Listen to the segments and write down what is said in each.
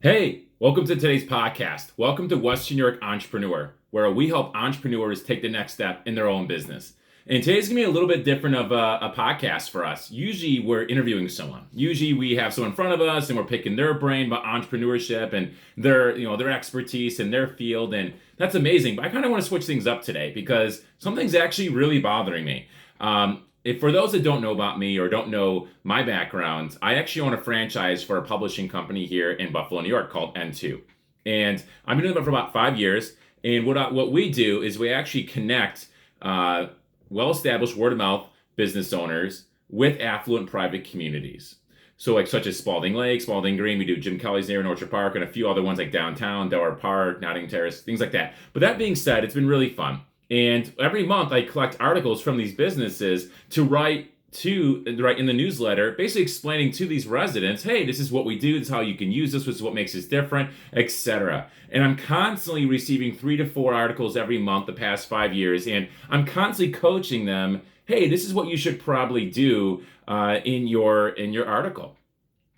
Hey, welcome to today's podcast. Welcome to Western New York Entrepreneur, where we help entrepreneurs take the next step in their own business. And today's gonna be a little bit different of a podcast for us. Usually we're interviewing someone. Usually we have someone in front of us and we're picking their brain about entrepreneurship and their expertise in their field. And that's amazing. But I kind of want to switch things up today because something's actually really bothering me. If for those that don't know about me or don't know my background, I actually own a franchise for a publishing company here in Buffalo, New York called N2. And I've been doing that for about 5 years. And what we do is we actually connect well-established word-of-mouth business owners with affluent private communities. So like such as Spalding Lake, Spalding Green, we do Jim Kelly's there in Orchard Park, and a few other ones like downtown, Delaware Park, Nottingham Terrace, things like that. But that being said, it's been really fun. And every month I collect articles from these businesses to write in the newsletter, basically explaining to these residents, hey, this is what we do, this is how you can use this is what makes us different, etc. And I'm constantly receiving 3 to 4 articles every month the past 5 years, and I'm constantly coaching them, hey, this is what you should probably do in your article.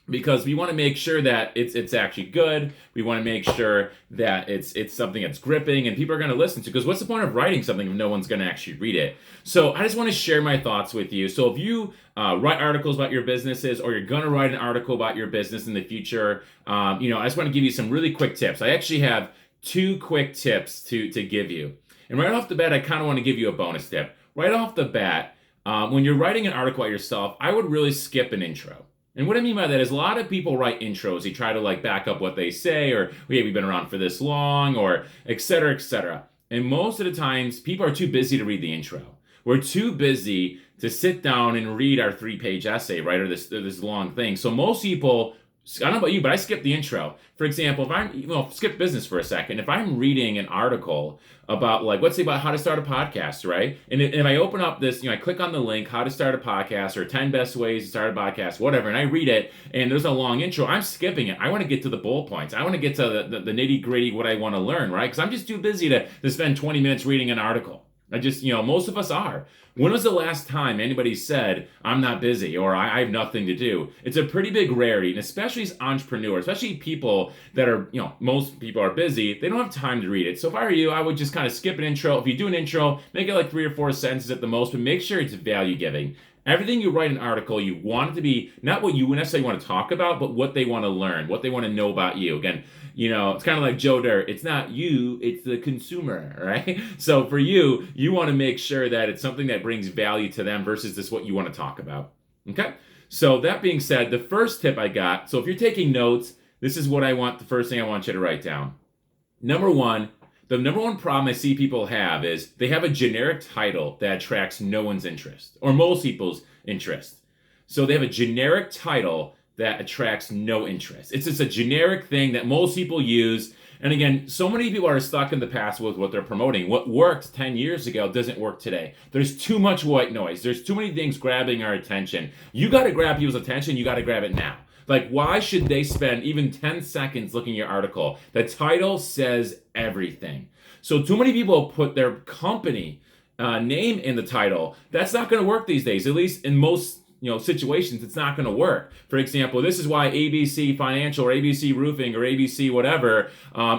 Because we want to make sure that it's actually good. We want to make sure that it's something that's gripping and people are going to listen to. Because what's the point of writing something if no one's going to actually read it? So I just want to share my thoughts with you. So if you write articles about your businesses, or you're going to write an article about your business in the future, I just want to give you some really quick tips. I actually have 2 quick tips to give you. And right off the bat, I kind of want to give you a bonus tip. Right off the bat, when you're writing an article about yourself, I would really skip an intro. And what I mean by that is a lot of people write intros. They try to back up what they say, or hey, we've been around for this long, or et cetera, et cetera. And most of the times, people are too busy to read the intro. We're too busy to sit down and read our 3-page essay, right, or this long thing. So most people, I don't know about you, but I skip the intro. For example, if I'm, skip business for a second. If I'm reading an article about, let's say about how to start a podcast, right? And if I open up this, I click on the link, how to start a podcast, or 10 best ways to start a podcast, whatever, and I read it, and there's a long intro, I'm skipping it. I want to get to the bullet points. I want to get to the nitty gritty, what I want to learn, right? Because I'm just too busy to spend 20 minutes reading an article. Most of us are. When was the last time anybody said, I'm not busy, or I have nothing to do? It's a pretty big rarity, and especially as entrepreneurs, especially people that are, most people are busy, they don't have time to read it. So if I were you, I would just kind of skip an intro. If you do an intro, make it 3 or 4 sentences at the most, but make sure it's value giving. Everything you write in an article, you want it to be not what you necessarily want to talk about, but what they want to learn, what they want to know about you. Again, it's kind of like Joe Dirt. It's not you, it's the consumer, right? So for you, you want to make sure that it's something that brings value to them versus just what you want to talk about. Okay? So that being said, the first tip I got, so if you're taking notes, this is the first thing I want you to write down. The number one problem I see people have is they have a generic title that attracts no one's interest, or most people's interest. So they have a generic title that attracts no interest. It's just a generic thing that most people use. And again, so many people are stuck in the past with what they're promoting. What worked 10 years ago doesn't work today. There's too much white noise. There's too many things grabbing our attention. You got to grab people's attention. You got to grab it now. Why should they spend even 10 seconds looking at your article? The title says everything. So too many people put their company name in the title. That's not going to work these days, at least in most situations. It's not going to work. For example, this is why ABC Financial or ABC Roofing or ABC whatever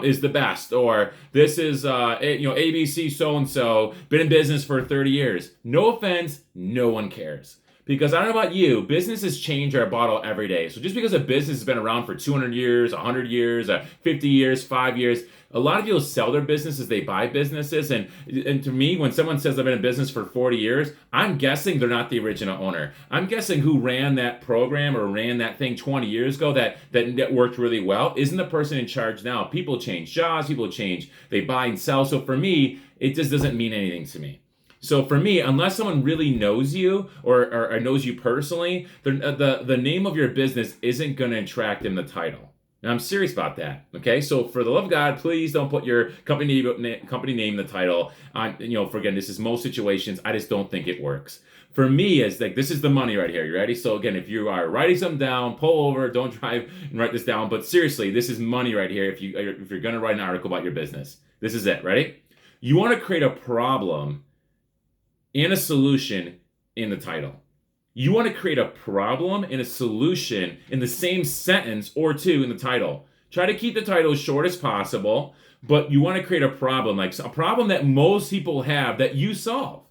is the best, or this is ABC so-and-so, been in business for 30 years. No offense, no one cares. Because I don't know about you, businesses change our bottle every day. So just because a business has been around for 200 years, 100 years, 50 years, 5 years, a lot of people sell their businesses, they buy businesses. And to me, when someone says I've been in business for 40 years, I'm guessing they're not the original owner. I'm guessing who ran that program or ran that thing 20 years ago that worked really well isn't the person in charge now. People change jobs, people change, they buy and sell. So for me, it just doesn't mean anything to me. So for me, unless someone really knows you or knows you personally, the name of your business isn't going to attract them the title. And I'm serious about that. Okay, so for the love of God, please don't put your company name in the title. Again, this is most situations. I just don't think it works. For me, it's this is the money right here. You ready? So again, if you are writing something down, pull over. Don't drive and write this down. But seriously, this is money right here. If you're going to write an article about your business, this is it. Ready? You want to create a problem and a solution in the title. You want to create a problem and a solution in the same sentence or two in the title. Try to keep the title as short as possible, but you want to create a problem, like a problem that most people have that you solve,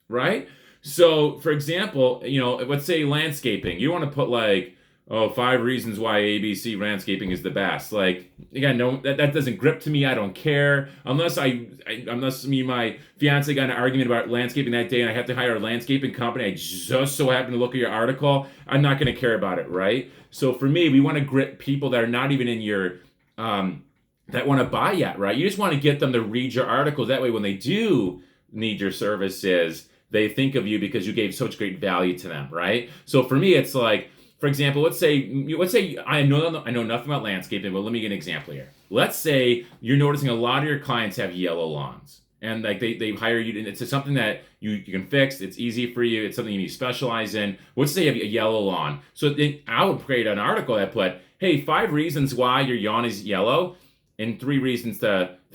right? So, for example, let's say landscaping. You want to put like, oh, 5 reasons why ABC landscaping is the best. Like, again, no, that doesn't grip to me. I don't care unless unless me and my fiance got in an argument about landscaping that day, and I have to hire a landscaping company. I just so happen to look at your article. I'm not going to care about it, right? So for me, we want to grip people that are not even in your that want to buy yet, right? You just want to get them to read your articles. That way, when they do need your services, they think of you because you gave such great value to them, right? So for me, it's like, for example, let's say I know nothing about landscaping, but let me get an example here. Let's say you're noticing a lot of your clients have yellow lawns, and like they hire you, and it's something that you can fix. It's easy for you. It's something you specialize in. Let's say you have a yellow lawn. So then I would create an article that put, hey, 5 reasons why your lawn is yellow, and 3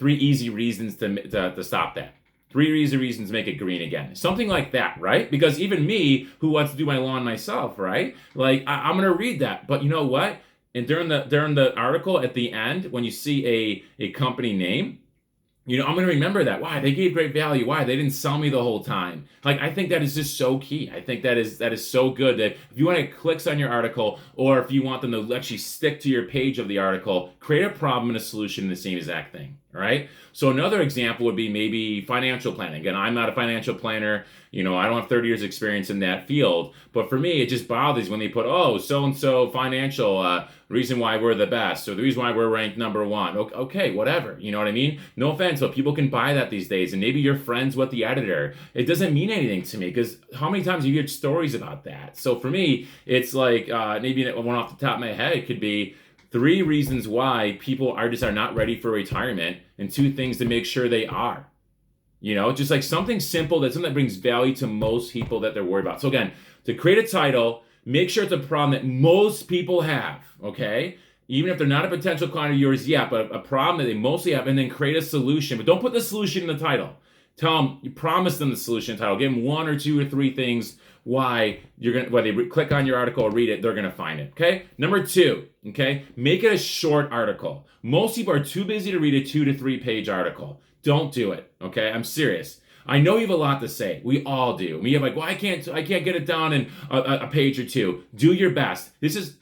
easy reasons to stop that. 3 easy reasons to make it green again. Something like that, right? Because even me, who wants to do my lawn myself, right? Like, I'm going to read that. But you know what? And during the article at the end, when you see a company name, I'm going to remember that. Why? They gave great value. Why? They didn't sell me the whole time. Like, I think that is just so key. I think that is so good that if you want to clicks on your article, or if you want them to actually stick to your page of the article, create a problem and a solution in the same exact thing. All right. So another example would be maybe financial planning. Again, I'm not a financial planner. I don't have 30 years experience in that field. But for me, it just bothers when they put, oh, so-and-so financial, reason why we're the best, or the reason why we're ranked number 1. Okay, whatever. You know what I mean? No offense, but people can buy that these days. And maybe you're friends with the editor. It doesn't mean anything to me, because how many times have you heard stories about that? So for me, it's like, maybe one off the top of my head, it could be 3 reasons why people are not ready for retirement, and 2 things to make sure they are. Just like something simple, something that brings value to most people that they're worried about. So again, to create a title, make sure it's a problem that most people have, okay? Even if they're not a potential client of yours yet, but a problem that they mostly have, and then create a solution. But don't put the solution in the title. Tell them, you promise them the solution title. Give them 1 or 2 or 3 things why they click on your article or read it, they're gonna find it. Okay. Number 2, okay, make it a short article. Most people are too busy to read a 2 to 3 page article. Don't do it. Okay, I'm serious. I know you have a lot to say. We all do. We have like, well, I can't get it down in a page or 2. Do your best.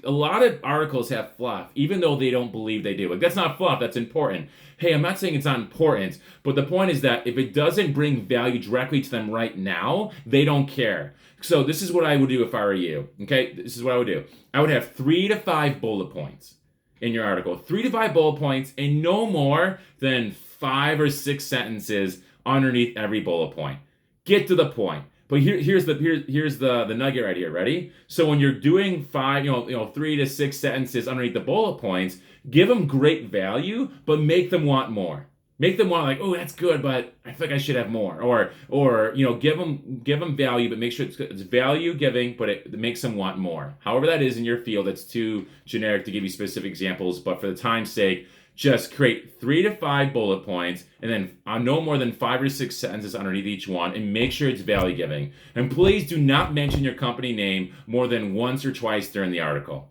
A lot of articles have fluff, even though they don't believe they do. Like, that's not fluff. That's important. Hey, I'm not saying it's not important, but the point is that if it doesn't bring value directly to them right now, they don't care. So this is what I would do if I were you. Okay, this is what I would do. I would have 3 to 5 bullet points in your article. 3 to 5 bullet points, and no more than 5 or 6 sentences underneath every bullet point. Get to the point. But here's the nugget right here. Ready? So when you're doing 3 to 6 sentences underneath the bullet points, give them great value, but make them want more. Make them want, like, oh, that's good, but I feel like I should have more. Or give them value, but make sure it's value giving, but it makes them want more. However that is in your field, it's too generic to give you specific examples. But for the time's sake, just create 3 to 5 bullet points, and then no more than 5 or 6 sentences underneath each one, and make sure it's value giving. And please do not mention your company name more than once or twice during the article.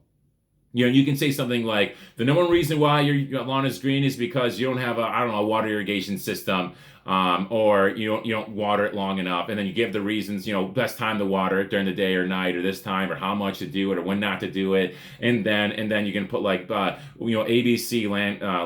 You can say something like, the number 1 reason why your lawn is green is because you don't have a water irrigation system, or you don't water it long enough, and then you give the reasons, best time to water it during the day or night, or this time, or how much to do it, or when not to do it, and then you can put like, ABC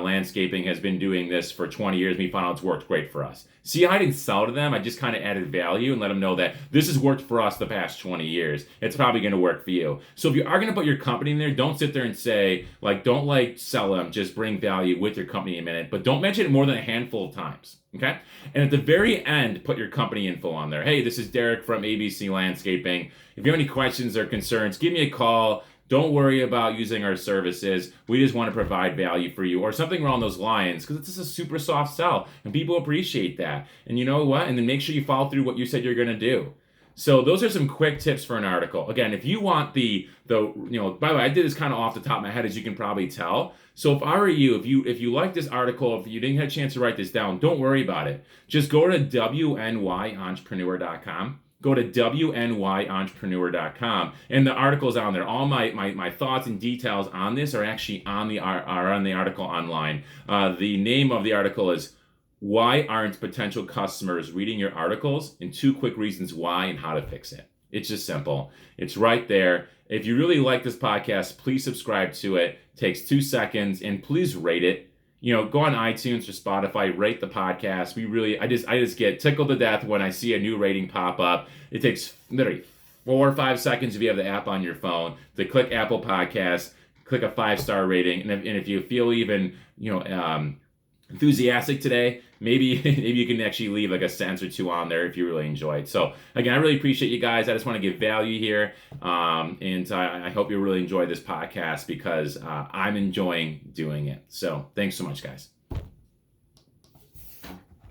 landscaping has been doing this for 20 years. We found out it's worked great for us. See, I didn't sell to them. I just kind of added value and let them know that this has worked for us the past 20 years. It's probably going to work for you. So if you are going to put your company in there, don't sit there and say, don't sell them. Just bring value with your company in a minute. But don't mention it more than a handful of times. Okay? And at the very end, put your company info on there. Hey, this is Derek from ABC Landscaping. If you have any questions or concerns, give me a call. Don't worry about using our services. We just want to provide value for you, or something along those lines, because it's just a super soft sell, and people appreciate that. And you know what? And then make sure you follow through what you said you're going to do. So those are some quick tips for an article. Again, if you want by the way, I did this kind of off the top of my head, as you can probably tell. So if I were you, if you like this article, if you didn't have a chance to write this down, don't worry about it. Just go to WNYentrepreneur.com. go to WNYentrepreneur.com, and the article's on there. All my thoughts and details on this are actually on the article online. The name of the article is "Why Aren't Potential Customers Reading Your Articles, and 2 Quick Reasons Why and How to Fix It." It's just simple. It's right there. If you really like this podcast, please subscribe to it. It takes 2 seconds, and please rate it. Go on iTunes or Spotify, rate the podcast. I just get tickled to death when I see a new rating pop up. It takes literally 4 or 5 seconds if you have the app on your phone to click Apple Podcasts, click a 5-star rating, and if you feel even enthusiastic today, maybe you can actually leave like a sentence or 2 on there if you really enjoyed. So again, I really appreciate you guys. I just want to give value here, and I hope you really enjoy this podcast because I'm enjoying doing it. So thanks so much, guys.